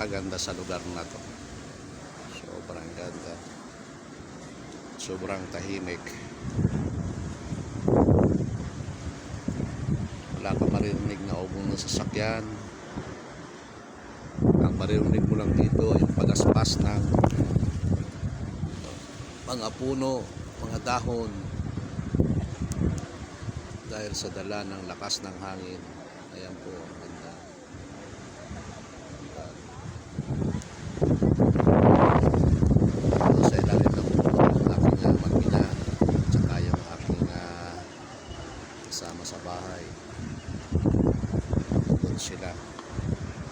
napakaganda sa lugar na to. Sobrang ganda. Sobrang tahimik. Wala ka maririnig na ugong ng sasakyan. Ang maririnig mo lang dito yung pagaspas ng mga puno, mga dahon, dahil sa dala ng lakas ng hangin. Ayan po, ang ganda. Sa ilalim ng puno ang aking mag-ina at saka yung aking kasama sa bahay. Doon sila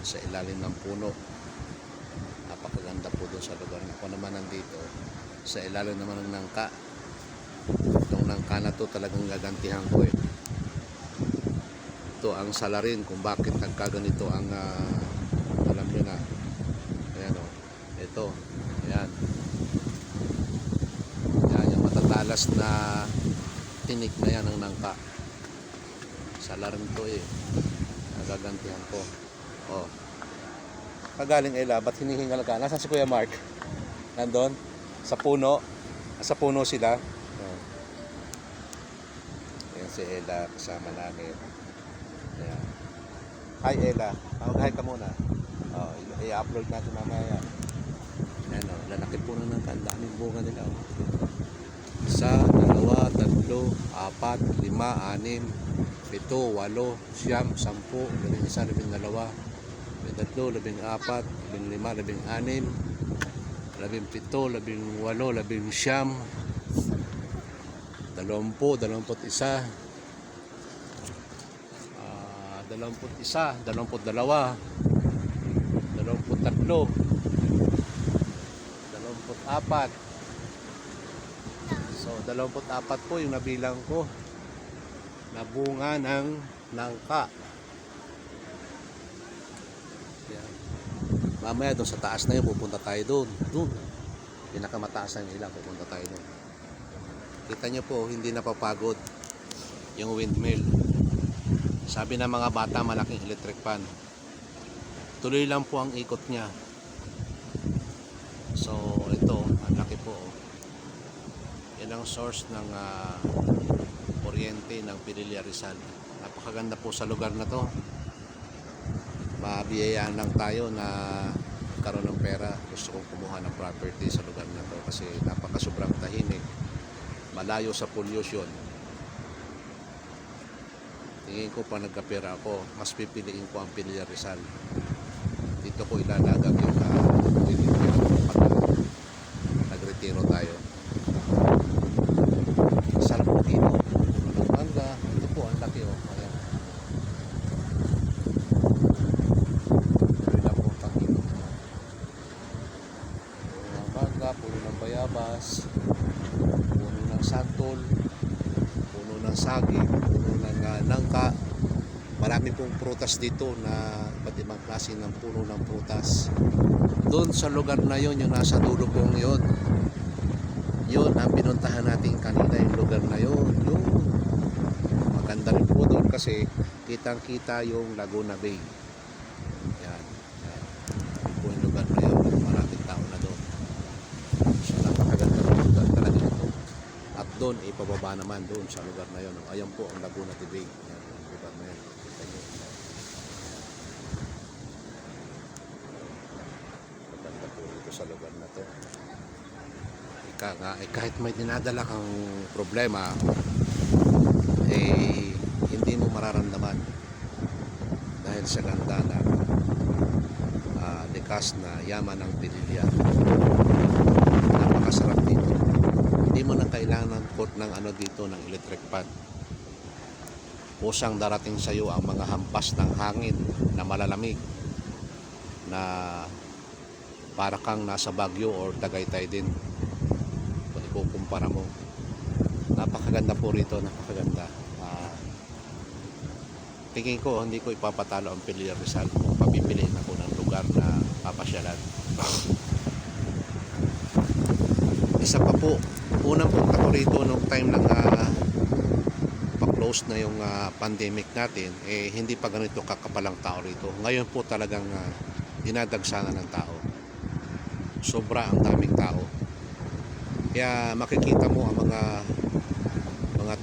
sa ilalim ng puno. Napakaganda po doon sa lugar. Ako naman nandito sa ilalim naman ng nangka. Itong nangka na to talagang gagantihan ko eh. Ito ang salarin kung bakit nagkaganito ang alam nyo na. Ayan o. Ito. Ayan. Ayan yung matatalas na tinik na yan ng nangka. Salarin to eh. Nagagantihan ko. Oh. Kagaling Ella, ba't hinihingal ka? Nasaan si Kuya Mark? Nandun? Sa puno? Sa puno sila? Oh. Ayan si Ella kasama namin. Ayan. Hi Ella. Hi ka muna. Oh, i-upload natin mamaya. Ayan o. Lalaki puno ng daming bunga nila. Oh. 1, 2, 3, 4, 5, 6, 7, 8, 8, 9, 10, 11, 12, 13, 14, 15, 16, 17, 18, 24. So 24 po yung nabilang ko na bunga ng nangka. Yan. Mamaya doon sa taas na yun pupunta tayo doon. Doon. Pinakamataas na nila pupunta tayo doon. Kita nyo po hindi napapagod yung windmill. Sabi ng mga bata malaking electric fan. Tuloy lang po ang ikot niya. So ito ang laki po. Yan ang source ng kuryente ng Pililla Rizal. Napakaganda po sa lugar na to. Mabiyayaan lang tayo na karoon ng pera. Gusto kong kumuha ng property sa lugar na to kasi napakasobrang tahimik, malayo sa pollution. Tingin ko pa nagkapera ako, mas pipiliin ko ang Pililla Rizal. Dito ko ilalagag yung pag nagretiro tayo. Sarap po dito. Ang mangga. Ito po ang laki oh. Ayan. Ito lang po ang pangino. Puno ng mangga, puno ng bayabas, puno ng santol, puno ng saging, puno ng nangka. Marami pong prutas dito na iba't ibang klase ng puno ng prutas. Doon sa lugar na yon, yung nasa dulo pong yon, yun ang pinuntahan natin kanina, yung lugar na yon. Yun. Maganda rin po doon kasi kitang kita yung Laguna Bay. Yan. Yan. Yun po yung lugar na yun. Maraming tao na doon. So napakaganda ng lugar talaga ito. At doon ipababa naman doon sa lugar na yun. Ayan po ang Laguna Bay. Yan, yung lugar na yun. Kita nyo. Maganda po ito sa lugar na to. Kahit may dinadala kang problema, hindi mo mararamdaman dahil sa ganda ng likas na yaman ng Pililla. Napakasarap dito. Hindi mo na kailangan ng dito ng electric fan. Kusang darating sa iyo ang mga hampas ng hangin na malalamig na para kang nasa Baguio or Tagaytay din. Kukumpara mo, napakaganda po rito, napakaganda. Tingin ko hindi ko ipapatalo ang Pililla Rizal kung papipiliin ako ng lugar na papasyalan. Isa pa po, unang punta ko rito nung time ng pa-close na yung pandemic natin, hindi pa ganito kakapalang tao rito. Ngayon po talagang dinadagsanan ng tao. Sobra ang daming tao. Kaya makikita mo ang mga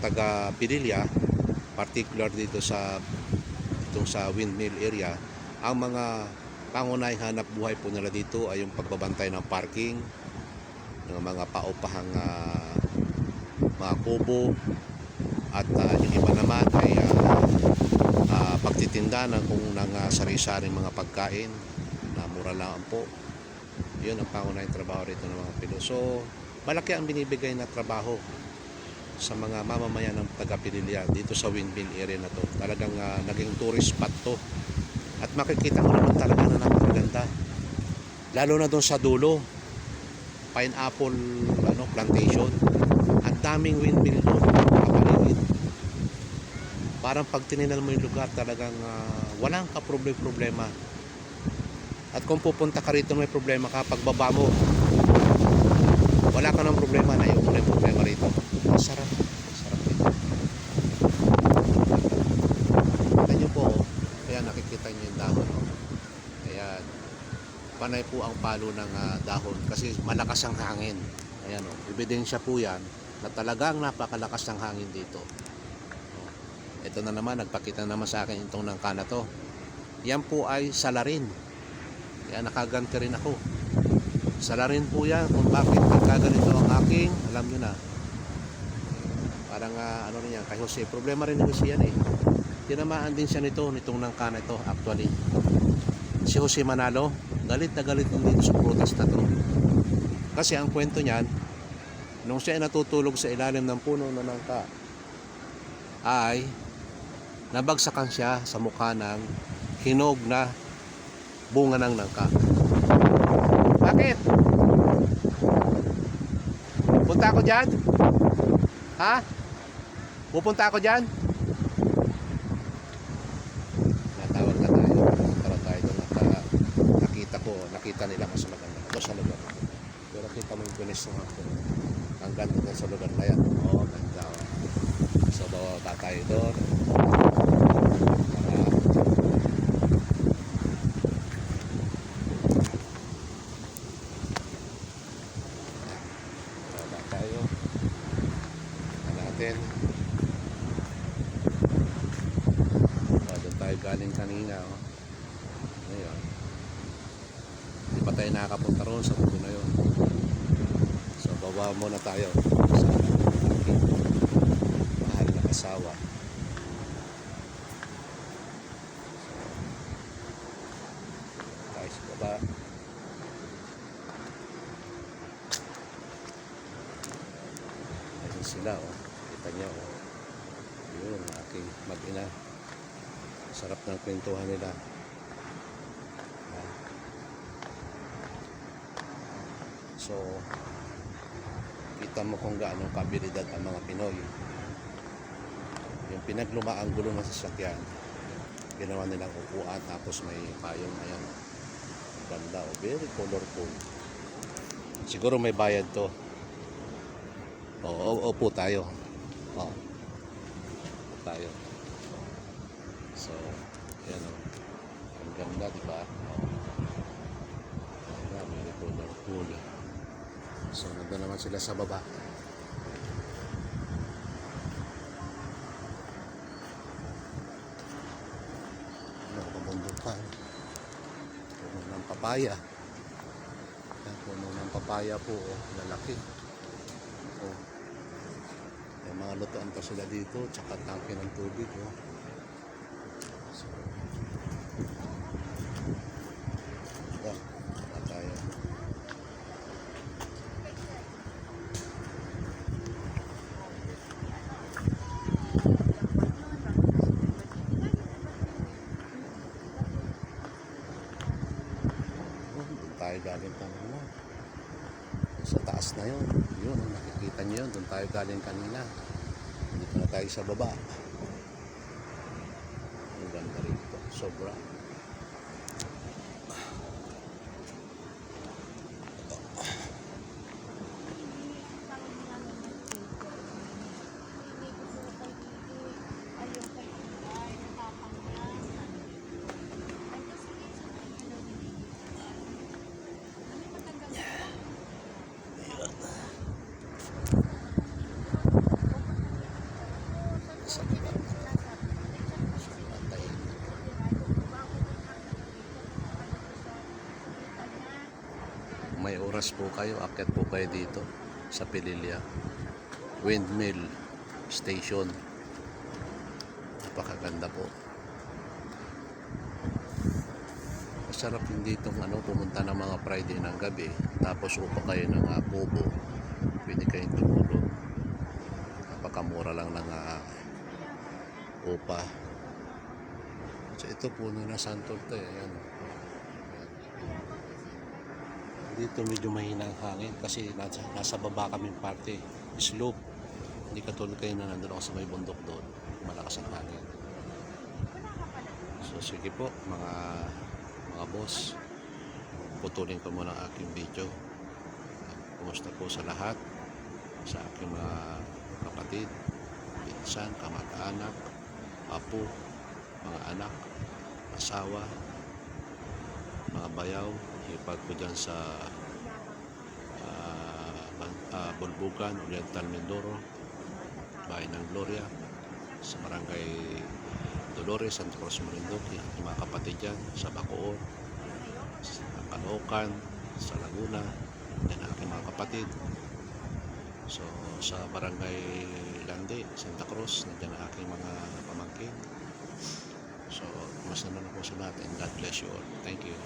taga Pililya, particular dito itong sa windmill area, ang mga pangunahing hanap buhay po nila dito ay yung pagbabantay ng parking, ng mga paupahang mga kubo, at yung iba naman ay pagtitinda ng sari-saring mga pagkain na mura lang po. Yun ang pangunahing trabaho rito ng mga Pinoy. So malaki ang binibigay na trabaho sa mga mamamayan ng taga Pililya dito sa windmill area na to. Talagang naging tourist spot to. At makikita mo naman talaga na napakaganda. Lalo na doon sa dulo, pineapple plantation. Ang daming windmill doon, nakapaligid. Parang pag tinignan mo yung lugar, talagang walang kaproblema. At kung pupunta ka rito may problema ka, pagbaba mo, wala ka ng problema, naiupo na yung problema rito. Masarap dito. Kita nyo po, kaya nakikita nyo yung dahon. Ayan, panay po ang palo ng dahon kasi malakas ang hangin. Ayan o, ebidensya po yan na talagang napakalakas ng hangin dito. Ito na naman, nagpakita naman sa akin itong nangka na to. Yan po ay salarin. Kaya nakaganti rin ako. Salarin po yan kung bakit nagkaganito ang aking, alam nyo na. Parang rin yan, kay Jose. Problema rin ni Jose yan eh. Tinamaan din siya nitong nangka na ito actually. Si Jose Manalo, galit na galit din dito sa protest na to. Kasi ang kwento niyan, nung siya ay natutulog sa ilalim ng puno na nangka, ay nabagsakan siya sa mukha ng hinog na bunga ng nangka. Bakit? Punta ako dyan? Ha? Pupunta ako dyan? Natawag na tayo. Natawag tayo doon. Nakita nila mas maganda. Ito sa lugar. Pero kita mo yung punis ng hapon. Ang ganda na sa lugar na yan. Oo, ganda. So, bababa tayo doon. Doon tayo galing kanina ngayon hindi pa tayo nakakapunta roon sa puno na yun, so baba muna tayo sa aking mahal na asawa. Tayo sa baba. Ayun sila kita niya yun, aking mag-ina. Sarap ng kwentuhan nila. So kita mo kung gaano kabilidad ang mga Pinoy. Yung pinaglumaang gulo ng sasakyan, ginawa nilang upuan, tapos may payong. Ayan, ganda very colorful. Siguro may bayad to. Upo tayo. Tayo. So, yan ang ganda, diba? Ayan, very colorful. So, nandun naman sila sa baba. Kabundukan. Puno ng papaya. Ayan, puno ng papaya po, lalaki. May mga lutuan pa sila dito, tsaka tangke ng tubig. So, tayo. Doon tayo galing kanina. Sa taas na yun. Yun, nakikita nyo yun. Doon tayo galing kanina. Dito na tayo sa baba. Ang ganda rito. Sobra. sa kanila. So, antayin. May oras po kayo, akyat po kayo dito sa Pililya Windmill Station. Napakaganda po. Masarap din dito pumunta ng mga Friday ng gabi, tapos upa kayo ng kubo, pwede kayong tumulog. Napakamura lang ng upa. So ito puno na santol to eh. Ayan. Dito medyo mahinang hangin kasi nasa baba kaming parte, slope. Hindi katulad kayo na nandun ako sa may bundok doon, malakas ang hangin. So sige po mga boss, putulin ko muna ang aking video. Kumusta po sa lahat, sa aking mga kapatid, pinsan, kamag-anak, apo, mga anak, asawa, mga bayaw, ipag ko dyan sa Bulbugan, Oriental Mindoro, Bahay ng Gloria, sa Barangay Dolores, Santa Cruz, Marinduque, at mga kapatid dyan sa Bacoor, sa Caloocan, sa Laguna, yan ang aking mga kapatid. So sa Barangay Lande, Santa Cruz, nandiyan ang aking mga pamangkin. So mas na po sa natin. God bless you all. Thank you.